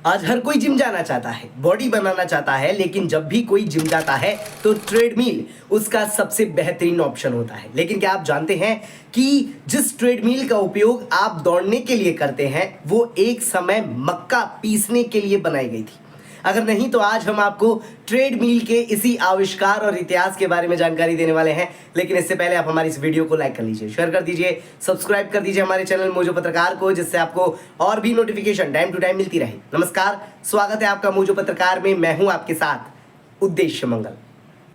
आज हर कोई जिम जाना चाहता है, बॉडी बनाना चाहता है, लेकिन जब भी कोई जिम जाता है तो ट्रेडमिल उसका सबसे बेहतरीन ऑप्शन होता है। लेकिन क्या आप जानते हैं कि जिस ट्रेडमिल का उपयोग आप दौड़ने के लिए करते हैं वो एक समय मक्का पीसने के लिए बनाई गई थी? अगर नहीं तो आज हम आपको ट्रेडमिल के इसी आविष्कार और इतिहास के बारे में जानकारी देने वाले हैं। लेकिन इससे पहले आप हमारी इस वीडियो को लाइक कर लीजिए, शेयर कर दीजिए, सब्सक्राइब कर दीजिए हमारे चैनल मोजो पत्रकार को, जिससे आपको और भी नोटिफिकेशन टाइम टू टाइम मिलती रहे। नमस्कार, स्वागत है आपका मोजो पत्रकार में। मैं हूं आपके साथ उद्देश्य मंगल।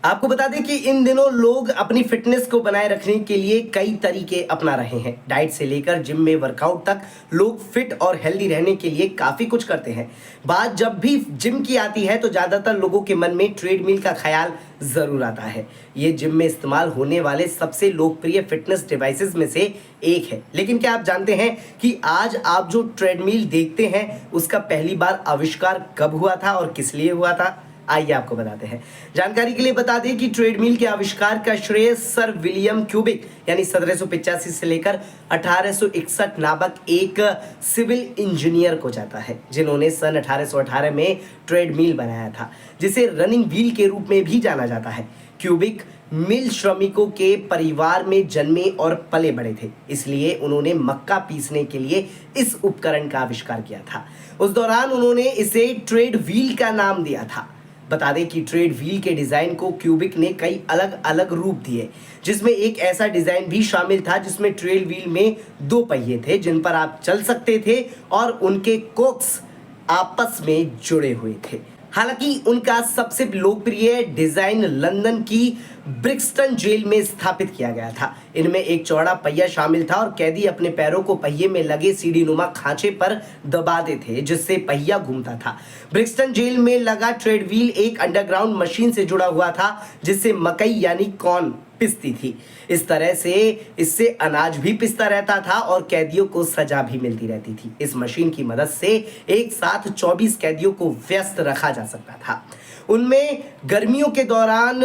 आपको बता दें कि इन दिनों लोग अपनी फिटनेस को बनाए रखने के लिए कई तरीके अपना रहे हैं। डाइट से लेकर जिम में वर्कआउट तक लोग फिट और हेल्दी रहने के लिए काफ़ी कुछ करते हैं। बात जब भी जिम की आती है तो ज़्यादातर लोगों के मन में ट्रेडमिल का ख्याल ज़रूर आता है। ये जिम में इस्तेमाल होने वाले सबसे लोकप्रिय फिटनेस डिवाइसेस में से एक है। लेकिन क्या आप जानते हैं कि आज आप जो ट्रेडमिल देखते हैं उसका पहली बार आविष्कार कब हुआ था और किस लिए हुआ था? आइए आपको बताते हैं। जानकारी के लिए बता दें कि ट्रेडमिल के आविष्कार का श्रेय सर विलियम क्यूबिक यानी 1785 से लेकर 1861 नामक एक सिविल इंजीनियर को जाता है, जिन्होंने सन 1818 में ट्रेडमिल बनाया था, जिसे रनिंग व्हील के रूप में भी जाना जाता है। क्यूबिक मिल श्रमिकों के परिवार में जन्मे और पले बड़े थे, इसलिए उन्होंने मक्का पीसने के लिए इस उपकरण का आविष्कार किया था। उस दौरान उन्होंने इसे ट्रेड व्हील का नाम दिया था। बता दें कि ट्रेड व्हील के डिजाइन को क्यूबिक ने कई अलग अलग रूप दिए, जिसमें एक ऐसा डिजाइन भी शामिल था जिसमें ट्रेड व्हील में 2 पहिए थे जिन पर आप चल सकते थे और उनके कोक्स आपस में जुड़े हुए थे। हालांकि उनका सबसे लोकप्रिय डिजाइन लंदन की ब्रिक्सटन जेल में स्थापित किया गया था। इनमें एक चौड़ा पहिया शामिल था और कैदी अपने पैरों को पहिए में लगे सीढ़ीनुमा खांचे पर दबाते थे, जिससे पहिया घूमता था। ब्रिक्सटन जेल में लगा ट्रेड व्हील एक अंडरग्राउंड मशीन से जुड़ा हुआ था, जिससे मकई यानी कॉर्न पिसती थी। इस तरह से इससे अनाज भी पिसता रहता था और कैदियों को सजा भी मिलती रहती थी। इस मशीन की मदद से एक साथ 24 कैदियों को व्यस्त रखा जा सकता था। उनमें गर्मियों के दौरान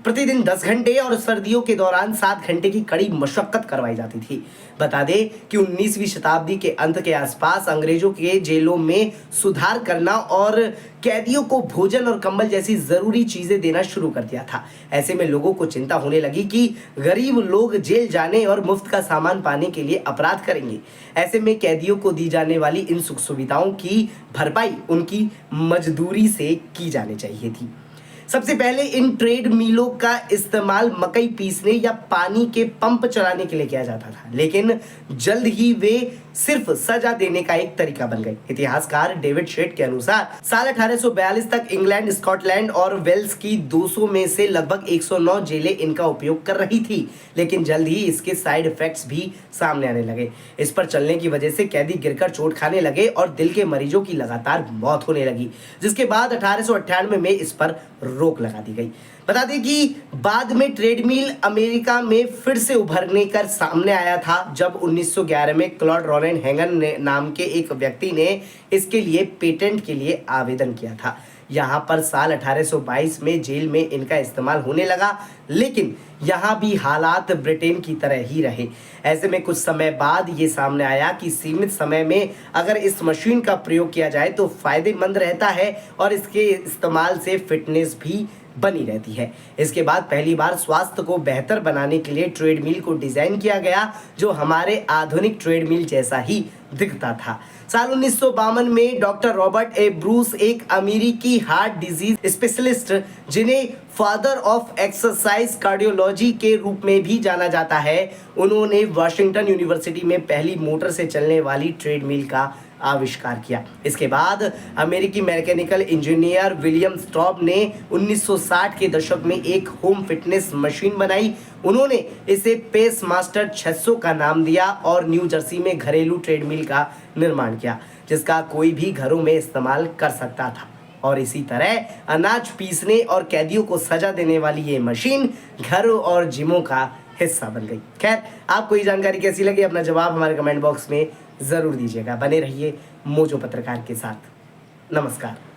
प्रतिदिन 10 घंटे और सर्दियों के दौरान 7 घंटे की कड़ी मशक्कत करवाई जाती थी। बता दें कि 19वीं शताब्दी के अंत के आसपास अंग्रेजों के जेलों में सुधार करना और कैदियों को भोजन और कंबल जैसी जरूरी चीजें देना शुरू कर दिया था। ऐसे में लोगों को चिंता होने लगी कि गरीब लोग जेल जाने और मुफ्त का सामान पाने के लिए अपराध करेंगे। ऐसे में कैदियों को दी जाने वाली इन सुख सुविधाओं की भरपाई उनकी मजदूरी से की जानी चाहिए थी। सबसे पहले इन ट्रेड मिलों का इस्तेमाल मकई पीसने या पानी के पंप चलाने के लिए किया जाता था, लेकिन जल्द ही वे सिर्फ सजा देने का एक तरीका बन गए। इतिहासकार डेविड शेट के अनुसार साल 1842 तक इंग्लैंड, स्कॉटलैंड और वेल्स की 200 में से लगभग 109 जेलें इनका उपयोग कर रही थी, लेकिन जल्द ही इसके साइड इफेक्ट्स भी सामने आने लगे। इस पर चलने की वजह से कैदी गिरकर चोट खाने लगे और दिल के मरीजों की लगातार मौत होने लगी, जिसके बाद 1898 में इस पर रोक लगा दी गई। बता दें कि बाद में ट्रेडमिल अमेरिका में फिर से उभरने कर सामने आया था, जब 1911 में क्लॉड रोलेंड हैगन नाम के एक व्यक्ति ने इसके लिए पेटेंट के लिए आवेदन किया था। यहाँ पर साल 1822 में जेल में इनका इस्तेमाल होने लगा, लेकिन यहाँ भी हालात ब्रिटेन की तरह ही रहे। ऐसे में कुछ समय बाद ये सामने आया कि सीमित समय में अगर इस मशीन का प्रयोग किया जाए तो फायदेमंद रहता है और इसके इस्तेमाल से फिटनेस भी बनी रहती है। इसके बाद पहली बार स्वास्थ्य को बेहतर बनाने के लिए ट्रेडमिल को डिजाइन किया गया, जो हमारे आधुनिक ट्रेडमिल जैसा ही दिखता था। साल 1952 में डॉक्टर रॉबर्ट ए ब्रूस, एक अमेरिकी हार्ट डिजीज स्पेशलिस्ट जिन्हें फादर ऑफ एक्सरसाइज कार्डियोलॉजी के रूप में भी जाना जाता है, उन्होंने वाशिंगटन यूनिवर्सिटी में पहली मोटर से चलने वाली ट्रेडमिल का आविष्कार किया। इसके बाद अमेरिकी मैकेनिकल इंजीनियर विलियम स्टॉब ने 1960 के दशक में एक होम फिटनेस मशीन बनाई। उन्होंने इसे पेस मास्टर 600 का नाम दिया और न्यू जर्सी में घरेलू ट्रेडमिल का निर्माण किया, जिसका कोई भी घरों में इस्तेमाल कर सकता था। और इसी तरह अनाज पीसने और कैदियों को सजा देने वाली ये मशीन घरों और जिमों का हिस्सा बन गई। खैर, आपको ये जानकारी कैसी लगी अपना जवाब हमारे कमेंट बॉक्स में जरूर दीजिएगा। बने रहिए मोजो पत्रकार के साथ। नमस्कार।